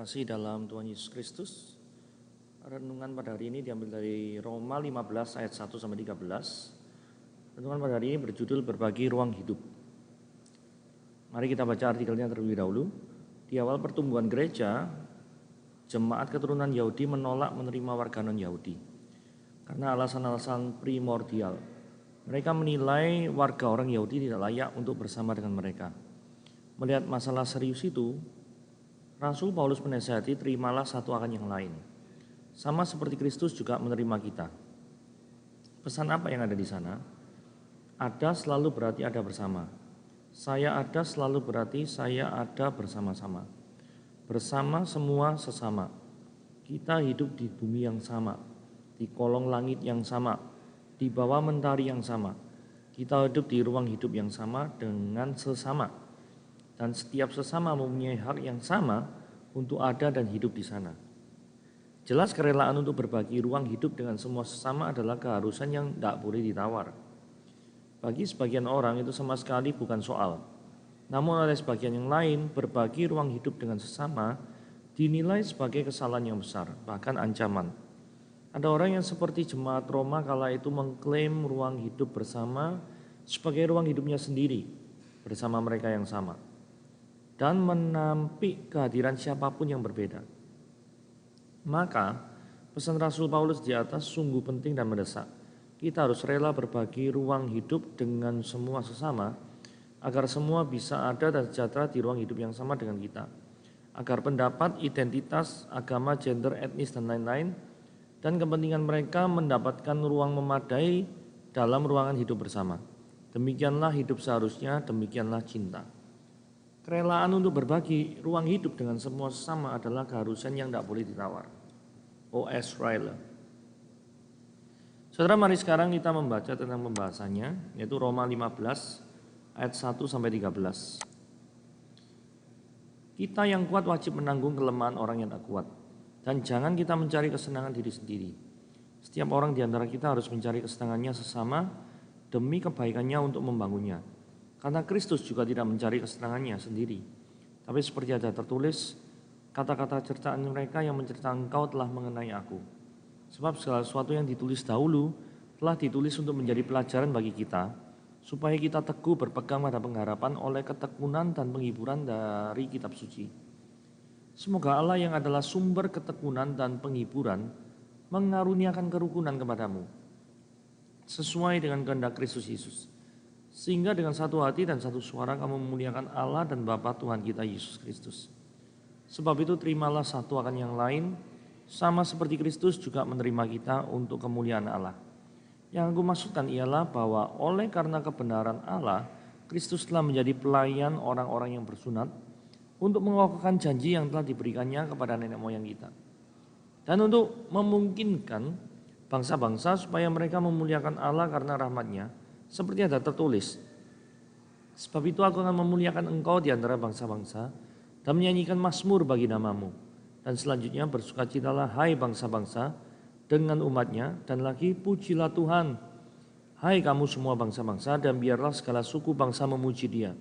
Kasih dalam Tuhan Yesus Kristus. Renungan pada hari ini diambil dari Roma 15 ayat 1 sampai 13. Renungan pada hari ini berjudul berbagi ruang hidup. Mari kita baca artikelnya terlebih dahulu. Di awal pertumbuhan gereja, jemaat keturunan Yahudi menolak menerima warga non-Yahudi karena alasan-alasan primordial. Mereka menilai warga orang Yahudi tidak layak untuk bersama dengan mereka. Melihat masalah serius itu, Rasul Paulus menasihati, terimalah satu akan yang lain. Sama seperti Kristus juga menerima kita. Pesan apa yang ada di sana? Ada selalu berarti ada bersama. Saya ada selalu berarti saya ada bersama-sama. Bersama semua sesama. Kita hidup di bumi yang sama, di kolong langit yang sama, di bawah mentari yang sama. Kita hidup di ruang hidup yang sama dengan sesama. Dan setiap sesama mempunyai hak yang sama untuk ada dan hidup di sana. Jelas kerelaan untuk berbagi ruang hidup dengan semua sesama adalah keharusan yang tidak boleh ditawar. Bagi sebagian orang itu sama sekali bukan soal. Namun oleh sebagian yang lain, berbagi ruang hidup dengan sesama dinilai sebagai kesalahan yang besar, bahkan ancaman. Ada orang yang seperti jemaat Roma kala itu mengklaim ruang hidup bersama sebagai ruang hidupnya sendiri bersama mereka yang sama, dan menampik kehadiran siapapun yang berbeda. Maka pesan Rasul Paulus di atas sungguh penting dan mendesak. Kita harus rela berbagi ruang hidup dengan semua sesama agar semua bisa ada dan sejahtera di ruang hidup yang sama dengan kita. Agar pendapat, identitas, agama, gender, etnis, dan lain-lain dan kepentingan mereka mendapatkan ruang memadai dalam ruangan hidup bersama. Demikianlah hidup seharusnya, demikianlah cinta. Kerelaan untuk berbagi ruang hidup dengan semua sesama adalah keharusan yang tidak boleh ditawar. O.S. Ryler. Saudara, mari sekarang kita membaca tentang pembahasannya, yaitu Roma 15 ayat 1 sampai 13. Kita yang kuat wajib menanggung kelemahan orang yang tak kuat, dan jangan kita mencari kesenangan diri sendiri. Setiap orang di antara kita harus mencari kesenangannya sesama demi kebaikannya untuk membangunnya. Karena Kristus juga tidak mencari kesenangannya sendiri. Tapi seperti ada tertulis, kata-kata cercaan mereka yang menceritakan engkau telah mengenai aku. Sebab segala sesuatu yang ditulis dahulu telah ditulis untuk menjadi pelajaran bagi kita, supaya kita teguh berpegang pada pengharapan oleh ketekunan dan penghiburan dari kitab suci. Semoga Allah yang adalah sumber ketekunan dan penghiburan mengaruniakan kerukunan kepadamu, sesuai dengan kehendak Kristus Yesus. Sehingga dengan satu hati dan satu suara kamu memuliakan Allah dan Bapa Tuhan kita Yesus Kristus. Sebab itu terimalah satu akan yang lain, sama seperti Kristus juga menerima kita untuk kemuliaan Allah. Yang aku maksudkan ialah bahwa oleh karena kebenaran Allah, Kristus telah menjadi pelayan orang-orang yang bersunat untuk mengokohkan janji yang telah diberikannya kepada nenek moyang kita. Dan untuk memungkinkan bangsa-bangsa supaya mereka memuliakan Allah karena rahmat-Nya, seperti ada tertulis, sebab itu aku akan memuliakan engkau di antara bangsa-bangsa dan menyanyikan mazmur bagi namamu. Dan selanjutnya bersukacitalah hai bangsa-bangsa dengan umatnya, dan lagi pujilah Tuhan, hai kamu semua bangsa-bangsa, dan biarlah segala suku bangsa memuji Dia.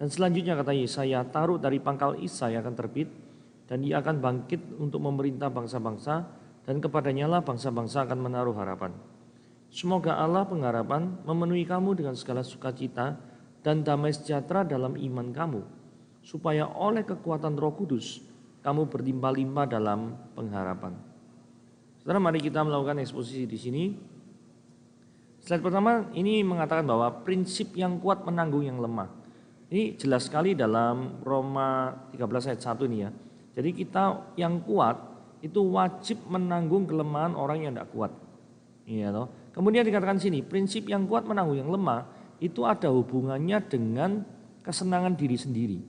Dan selanjutnya kata Yesaya, taruh dari pangkal Isai akan terbit, dan Ia akan bangkit untuk memerintah bangsa-bangsa, dan kepadanya lah bangsa-bangsa akan menaruh harapan. Semoga Allah pengharapan memenuhi kamu dengan segala sukacita dan damai sejahtera dalam iman kamu, supaya oleh kekuatan Roh Kudus kamu berlimpah-limpah dalam pengharapan. Saudara, mari kita melakukan eksposisi di sini. Slide pertama ini mengatakan bahwa prinsip yang kuat menanggung yang lemah. Ini jelas sekali dalam Roma 13 ayat 1 ini ya. Jadi kita yang kuat itu wajib menanggung kelemahan orang yang tidak kuat. Iya toh. Kemudian dikatakan sini, prinsip yang kuat menanggung yang lemah itu ada hubungannya dengan kesenangan diri sendiri.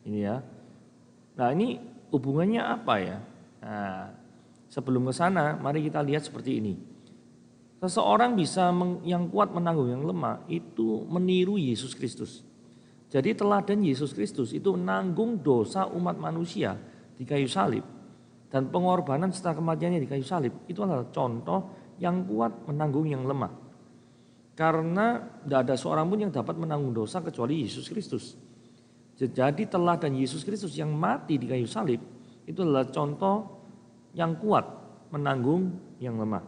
Ini ya. Nah, ini hubungannya apa ya? Nah, sebelum ke sana, mari kita lihat seperti ini. Seseorang bisa yang kuat menanggung yang lemah itu meniru Yesus Kristus. Jadi teladan Yesus Kristus itu menanggung dosa umat manusia di kayu salib, dan pengorbanan setelah kematiannya di kayu salib itu adalah contoh yang kuat menanggung yang lemah. Karena tidak ada seorang pun yang dapat menanggung dosa kecuali Yesus Kristus. Jadi teladan Yesus Kristus yang mati di kayu salib itu adalah contoh yang kuat menanggung yang lemah.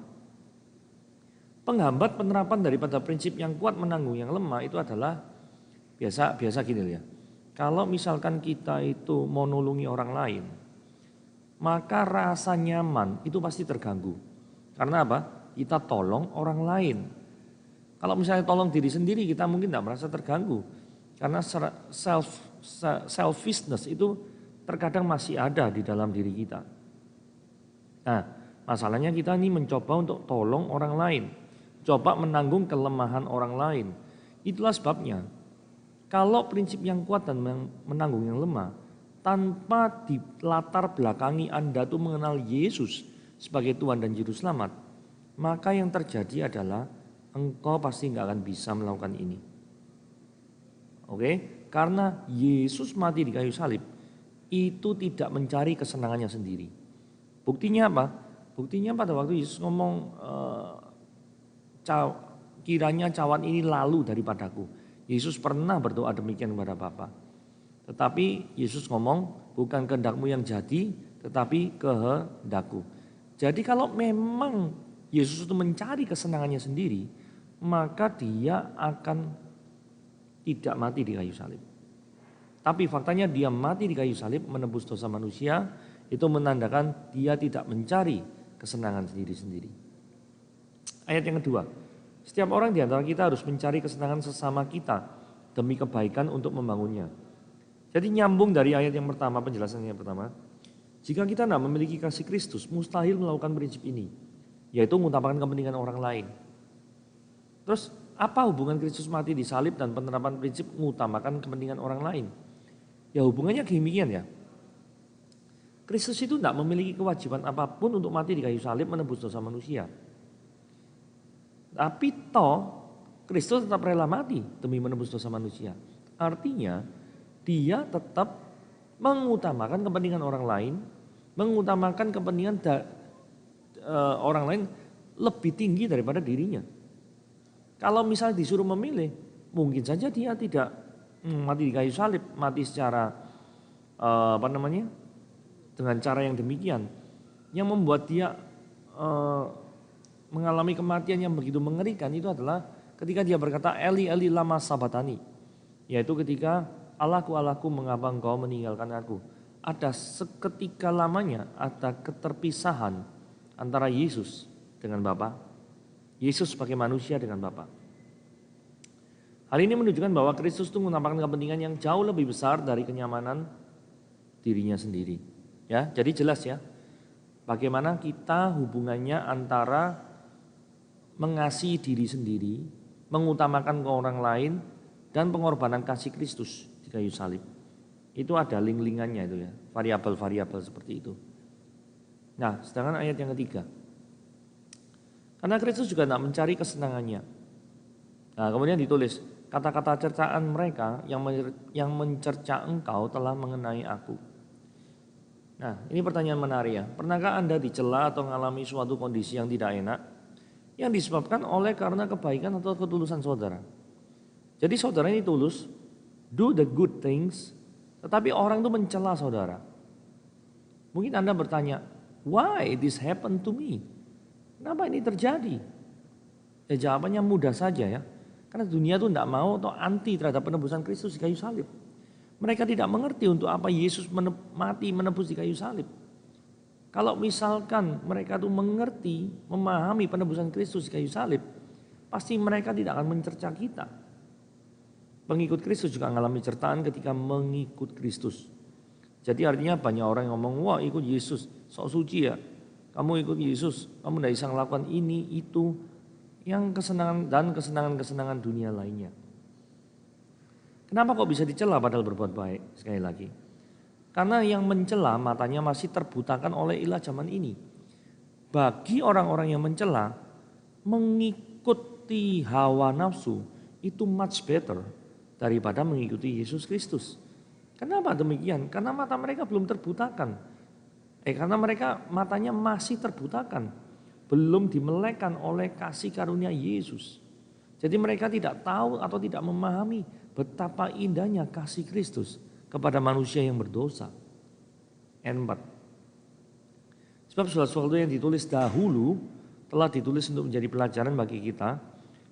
Penghambat penerapan daripada prinsip yang kuat menanggung yang lemah itu adalah biasa gini ya. Kalau misalkan kita itu mau nolongi orang lain, maka rasa nyaman itu pasti terganggu. Karena apa? Kita tolong orang lain. Kalau misalnya tolong diri sendiri kita mungkin tidak merasa terganggu. Karena selfishness itu terkadang masih ada di dalam diri kita. Nah, masalahnya kita ini mencoba untuk tolong orang lain. Coba menanggung kelemahan orang lain. Itulah sebabnya kalau prinsip yang kuat dan menanggung yang lemah, tanpa di latar belakangi Anda tuh mengenal Yesus sebagai Tuhan dan Juru Selamat, maka yang terjadi adalah engkau pasti nggak akan bisa melakukan ini. Oke? Karena Yesus mati di kayu salib itu tidak mencari kesenangannya sendiri. Buktinya apa? Buktinya pada waktu Yesus ngomong kiranya cawan ini lalu daripadaku. Yesus pernah berdoa demikian kepada Bapa. Tetapi Yesus ngomong bukan kehendakmu yang jadi tetapi kehendakku. Jadi kalau memang Yesus itu mencari kesenangannya sendiri, maka dia akan tidak mati di kayu salib. Tapi faktanya dia mati di kayu salib menebus dosa manusia, itu menandakan dia tidak mencari kesenangan sendiri-sendiri. Ayat yang kedua, setiap orang di antara kita harus mencari kesenangan sesama kita demi kebaikan untuk membangunnya. Jadi nyambung dari ayat yang pertama, penjelasannya yang pertama. Jika kita tidak memiliki kasih Kristus, mustahil melakukan prinsip ini, yaitu mengutamakan kepentingan orang lain. Terus apa hubungan Kristus mati di salib dan penerapan prinsip mengutamakan kepentingan orang lain? Ya hubungannya demikian ya. Kristus itu tidak memiliki kewajiban apapun untuk mati di kayu salib menebus dosa manusia. Tapi Kristus tetap rela mati demi menebus dosa manusia. Artinya dia tetap mengutamakan kepentingan orang lain, mengutamakan kepentingan orang lain lebih tinggi daripada dirinya. Kalau misalnya disuruh memilih, mungkin saja dia tidak mati di kayu salib, mati secara dengan cara yang demikian, yang membuat dia mengalami kematian yang begitu mengerikan itu adalah ketika dia berkata Eli Eli lama sabatani, yaitu ketika Allahku Allahku mengapa engkau meninggalkan aku. Ada seketika lamanya ada keterpisahan antara Yesus dengan Bapa, Yesus sebagai manusia dengan Bapa. Hal ini menunjukkan bahwa Kristus itu menampakkan kepentingan yang jauh lebih besar dari kenyamanan dirinya sendiri. Ya, jadi jelas ya, bagaimana kita hubungannya antara mengasihi diri sendiri, mengutamakan ke orang lain, dan pengorbanan kasih Kristus di kayu salib. Itu ada link-linkannya itu ya, variabel-variabel seperti itu. Nah, sedangkan ayat yang ketiga, karena Kristus juga tidak mencari kesenangannya. Nah, kemudian ditulis, kata-kata cercaan mereka yang mencerca engkau telah mengenai aku. Nah, ini pertanyaan menarik ya. Pernahkah Anda dicela atau mengalami suatu kondisi yang tidak enak yang disebabkan oleh karena kebaikan atau ketulusan saudara? Jadi saudara ini tulus, do the good things, tetapi orang itu mencela saudara. Mungkin Anda bertanya, why this happened to me? Kenapa ini terjadi? Ya jawabannya mudah saja ya. Karena dunia itu tidak mau atau anti terhadap penebusan Kristus di kayu salib. Mereka tidak mengerti untuk apa Yesus mati menebus di kayu salib. Kalau misalkan mereka itu mengerti, memahami penebusan Kristus di kayu salib, pasti mereka tidak akan mencerca kita. Pengikut Kristus juga mengalami cercaan ketika mengikut Kristus. Jadi artinya banyak orang yang ngomong, wah ikut Yesus, sok suci ya. Kamu ikut Yesus, kamu tidak bisa melakukan ini, itu, yang kesenangan dan kesenangan-kesenangan dunia lainnya. Kenapa kok bisa dicela padahal berbuat baik? Sekali lagi. Karena yang mencela matanya masih terbutakan oleh ilah zaman ini. Bagi orang-orang yang mencela, mengikuti hawa nafsu itu much better daripada mengikuti Yesus Kristus. Kenapa demikian? Karena mata mereka belum terbutakan. Karena mereka matanya masih terbutakan. Belum dimelekkan oleh kasih karunia Yesus. Jadi mereka tidak tahu atau tidak memahami betapa indahnya kasih Kristus kepada manusia yang berdosa. N4. Sebab sesuatu yang ditulis dahulu telah ditulis untuk menjadi pelajaran bagi kita,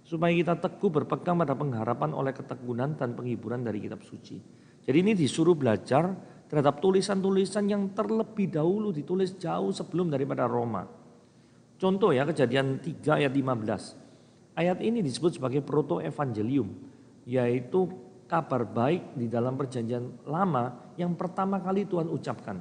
supaya kita teguh berpegang pada pengharapan oleh ketekunan dan penghiburan dari kitab suci. Jadi ini disuruh belajar terhadap tulisan-tulisan yang terlebih dahulu ditulis jauh sebelum daripada Roma. Contoh ya, Kejadian 3 ayat 15. Ayat ini disebut sebagai proto-evangelium, yaitu kabar baik di dalam perjanjian lama yang pertama kali Tuhan ucapkan.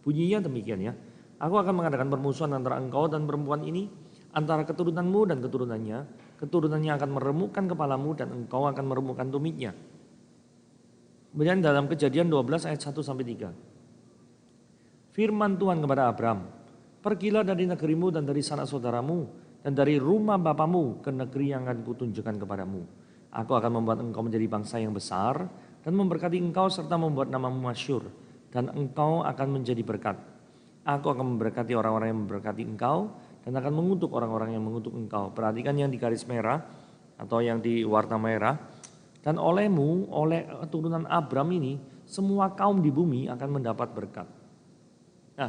Bunyinya demikian ya. Aku akan mengadakan permusuhan antara engkau dan perempuan ini, antara keturunanmu dan keturunannya. Keturunannya akan meremukkan kepalamu dan engkau akan meremukkan tumitnya. Kemudian dalam Kejadian 12 ayat 1-3. Firman Tuhan kepada Abram, pergilah dari negerimu dan dari sanak saudaramu dan dari rumah bapamu ke negeri yang akan kutunjukkan kepadamu. Aku akan membuat engkau menjadi bangsa yang besar dan memberkati engkau serta membuat namamu masyhur, dan engkau akan menjadi berkat. Aku akan memberkati orang-orang yang memberkati engkau dan akan mengutuk orang-orang yang mengutuk engkau. Perhatikan yang di garis merah atau yang di warna merah. Dan olehmu, oleh keturunan Abram ini, semua kaum di bumi akan mendapat berkat. Nah,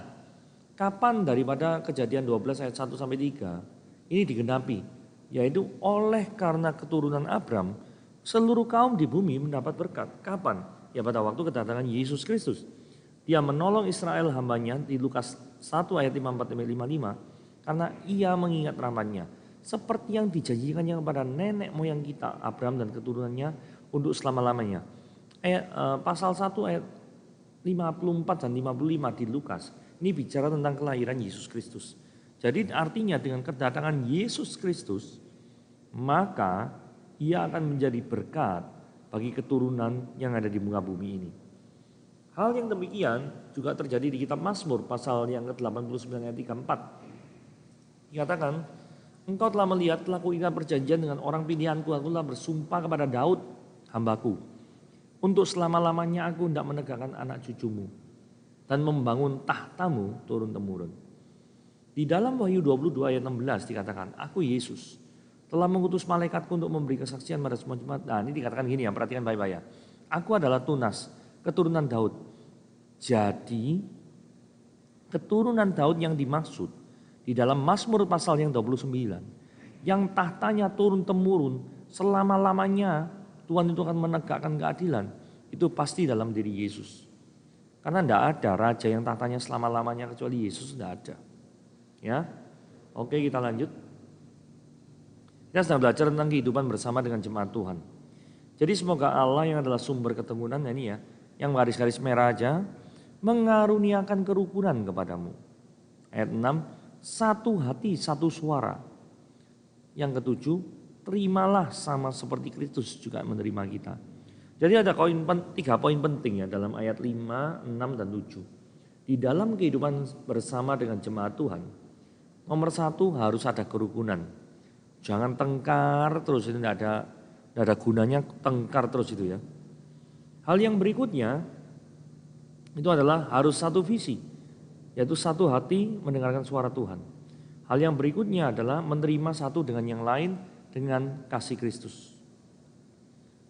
kapan daripada Kejadian 12 ayat 1-3 ini digenapi? Yaitu oleh karena keturunan Abram, seluruh kaum di bumi mendapat berkat. Kapan? Ya pada waktu kedatangan Yesus Kristus. Dia menolong Israel hambanya di Lukas 1 ayat 54-55 karena ia mengingat rahmat-Nya. Seperti yang dijanjikannya kepada nenek moyang kita, Abram dan keturunannya untuk selama-lamanya. Pasal 1 ayat 54 dan 55 di Lukas. Ini bicara tentang kelahiran Yesus Kristus. Jadi artinya dengan kedatangan Yesus Kristus, maka ia akan menjadi berkat bagi keturunan yang ada di muka bumi ini. Hal yang demikian juga terjadi di kitab Mazmur pasal yang ke-89 ayat 34. Dikatakan, engkau telah melihat, telah kuikat perjanjian dengan orang pilihanku, aku telah bersumpah kepada Daud, hambaku. Untuk selama-lamanya aku hendak menegakkan anak cucumu dan membangun tahtamu turun-temurun. Di dalam Wahyu 22 ayat 16 dikatakan, aku Yesus telah mengutus malaikatku untuk memberi kesaksian pada semua jemaat. Nah ini dikatakan gini ya, perhatikan baik-baik ya. Aku adalah Tunas, keturunan Daud. Jadi keturunan Daud yang dimaksud di dalam Mazmur pasal yang 29, yang tahtanya turun-temurun selama-lamanya Tuhan itu akan menegakkan keadilan, itu pasti dalam diri Yesus. Karena tidak ada raja yang tahtanya selama-lamanya kecuali Yesus, tidak ada. Ya, oke kita lanjut. Kita sedang belajar tentang kehidupan bersama dengan jemaat Tuhan. Jadi semoga Allah yang adalah sumber keteguhan, ini ya, yang garis-garis merah aja, mengaruniakan kerukunan kepadamu. Ayat 6, satu hati, satu suara. Yang ketujuh, terimalah sama seperti Kristus juga menerima kita. Jadi ada 3 poin penting ya dalam ayat 5, 6, dan 7. Di dalam kehidupan bersama dengan jemaat Tuhan, nomor 1 harus ada kerukunan. Jangan tengkar terus, ini tidak ada gunanya tengkar terus itu ya. Hal yang berikutnya itu adalah harus satu visi, yaitu satu hati mendengarkan suara Tuhan. Hal yang berikutnya adalah menerima satu dengan yang lain dengan kasih Kristus.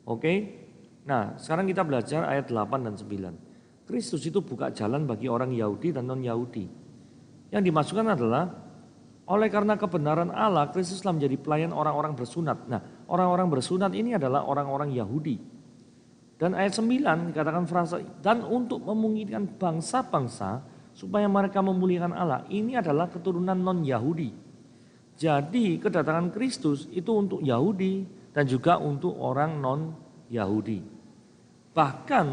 Oke, nah sekarang kita belajar ayat 8 dan 9. Kristus itu buka jalan bagi orang Yahudi dan non-Yahudi. Yang dimaksudkan adalah oleh karena kebenaran Allah, Kristus telah menjadi pelayan orang-orang bersunat. Nah, orang-orang bersunat ini adalah orang-orang Yahudi. Dan ayat 9 dikatakan frasa, dan untuk memungkinkan bangsa-bangsa supaya mereka memuliakan Allah. Ini adalah keturunan non-Yahudi. Jadi kedatangan Kristus itu untuk Yahudi dan juga untuk orang non-Yahudi. Bahkan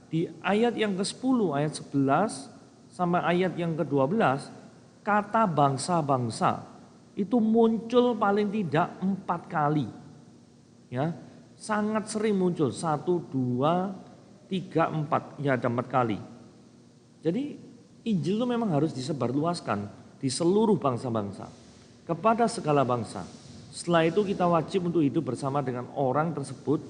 di ayat yang ke-10, ayat 11 sampai ayat yang ke-12, kata bangsa-bangsa itu muncul paling tidak 4 kali. Ya, sangat sering muncul 1, 2, 3, 4, ya ada 4 kali. Jadi Injil itu memang harus disebarluaskan di seluruh bangsa-bangsa, kepada segala bangsa. Setelah itu kita wajib untuk hidup bersama dengan orang tersebut,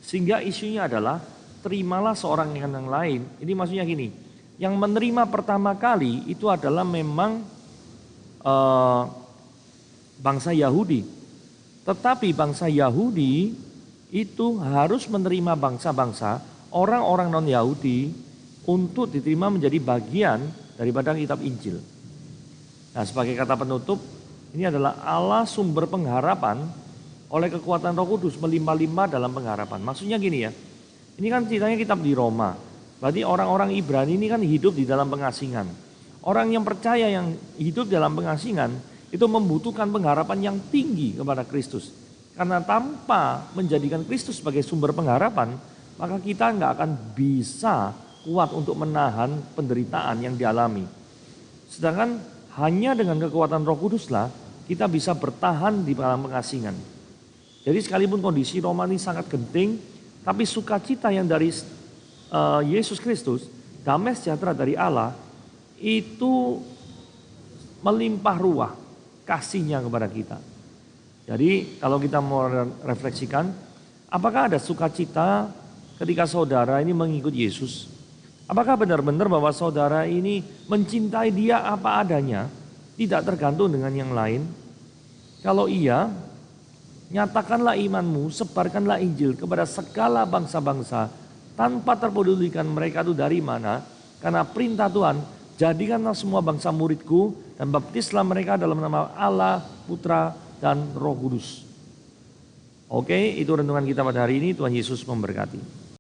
sehingga isunya adalah terimalah seorang dengan yang lain. Ini maksudnya gini, yang menerima pertama kali itu adalah memang bangsa Yahudi. Tetapi bangsa Yahudi itu harus menerima bangsa-bangsa, orang-orang non-Yahudi untuk diterima menjadi bagian daripada kitab Injil. Nah, sebagai kata penutup, ini adalah Allah sumber pengharapan oleh kekuatan Roh Kudus melimpah-limpah dalam pengharapan. Maksudnya gini ya, ini kan ceritanya kitab di Roma. Berarti orang-orang Ibrani ini kan hidup di dalam pengasingan. Orang yang percaya yang hidup dalam pengasingan itu membutuhkan pengharapan yang tinggi kepada Kristus. Karena tanpa menjadikan Kristus sebagai sumber pengharapan, maka kita nggak akan bisa kuat untuk menahan penderitaan yang dialami. Sedangkan hanya dengan kekuatan Roh Kuduslah kita bisa bertahan di dalam pengasingan. Jadi sekalipun kondisi Roma ini sangat genting, tapi sukacita yang dari Yesus Kristus, damai sejahtera dari Allah, itu melimpah ruah kasih-Nya kepada kita. Jadi kalau kita mau refleksikan, apakah ada sukacita ketika saudara ini mengikut Yesus? Apakah benar-benar bahwa saudara ini mencintai Dia apa adanya, tidak tergantung dengan yang lain? Kalau iya, nyatakanlah imanmu, sebarkanlah Injil kepada segala bangsa-bangsa tanpa terpedulikan mereka itu dari mana, karena perintah Tuhan, jadikanlah semua bangsa muridku dan baptislah mereka dalam nama Allah, Putra, dan Roh Kudus. Oke, itu renungan kita pada hari ini. Tuhan Yesus memberkati.